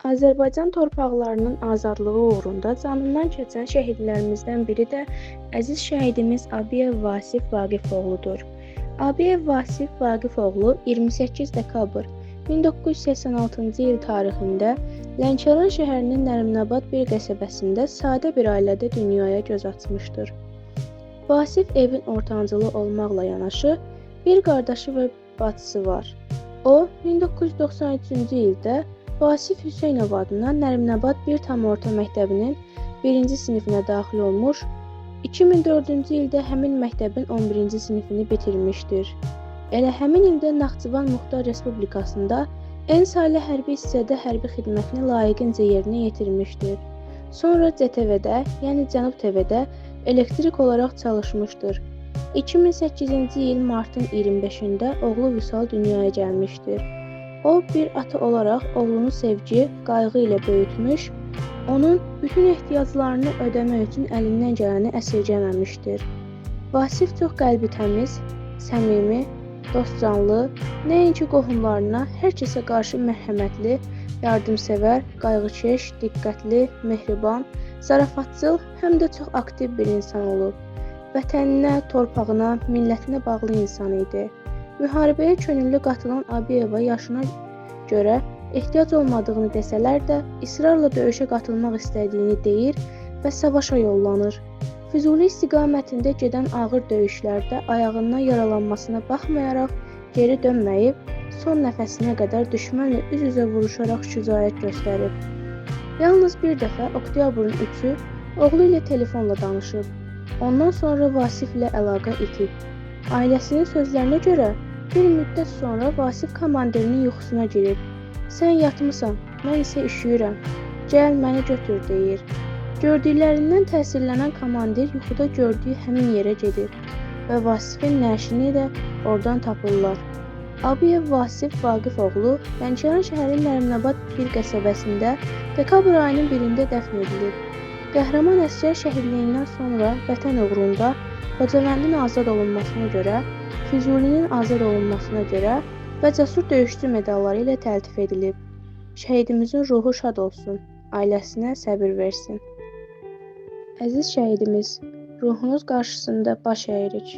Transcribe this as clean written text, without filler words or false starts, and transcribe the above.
Azərbaycan torpaqlarının azadlığı uğrunda canından keçən şəhidlərimizdən biri də əziz şəhidimiz Abiyev Vasif Vaqifoğludur. Abiyev Vasif Vaqifoğlu 28 dekabr 1986-cı il tarixində Lənkəran şəhərinin Nərimanabad bir qəsəbəsində sadə bir ailədə dünyaya göz açmışdır. Vasif evin ortancılı olmaqla yanaşı bir qardaşı və bacısı var. O, 1993-cü ildə Vasif Hüseynov adına Nərimanabad bir tam orta məktəbinin 1-ci sinifinə daxil olmuş, 2004-cü ildə həmin məktəbin 11-ci sinifini bitirmişdir. Elə həmin ildə Naxçıvan Muxtar Respublikasında ən saylı hərbi hissədə hərbi xidmətini layiqincə yerinə yetirmişdir. Sonra CTV-də, yəni Cənub TV-də elektrik olaraq çalışmışdır. 2008-ci il martın 25-də oğlu Vüsal dünyaya gəlmişdir. O, bir ata olaraq oğlunu sevgi, qayğı ilə böyütmüş, onun bütün ehtiyaclarını ödəmək üçün əlindən gələni əsirgəməmişdir. Vasif çox qəlbi təmiz, səmimi, dostcanlı, nəinki qohumlarına, hər kəsə qarşı mərhəmətli, yardımsevər, qayğıkeş, diqqətli, mehriban, zarafatcıl, həm də çox aktiv bir insan olub. Vətəninə, torpağına, millətinə bağlı insan idi. Müharibəyə könüllü qatılan Abiyeva yaşına görə ehtiyac olmadığını desələr də, israrla döyüşə qatılmaq istədiyini deyir və savaşa yollanır. Füzuli istiqamətində gedən ağır döyüşlərdə ayağından yaralanmasına baxmayaraq geri dönməyib, son nəfəsinə qədər düşmənlə üz-üzə vuruşaraq şücaət göstərib. Yalnız bir dəfə oktyabrın 3-ü oğlu ilə telefonla danışıb. Ondan sonra Vasif ilə əlaqə itib. Ailəsinin sözlərinə görə, bir müddət sonra Vasif komandirinin yuxusuna girib. Sən yatmısan, mən isə üşüyürəm. Gəl məni götür, deyir. Gördüklərindən təsirlənən komandir yuxuda gördüyü həmin yerə gedir və Vasifin nəşini də oradan tapırlar. Abiyev Vasif Vaqifoğlu Lənkəran şəhərinin Nərimanabad bir qəsəbəsində dekabr ayının 1-də dəfn edilib. Qəhrəman əsgər şəhidliyindən sonra vətən uğrunda Xocavəndin azad olunmasına görə, Füzulinin azad olunmasına görə və cəsur döyüşçü medalları ilə təltif edilib. Şəhidimizin ruhu şad olsun, ailəsinə səbir versin. Əziz şəhidimiz, ruhunuz qarşısında baş əyirik.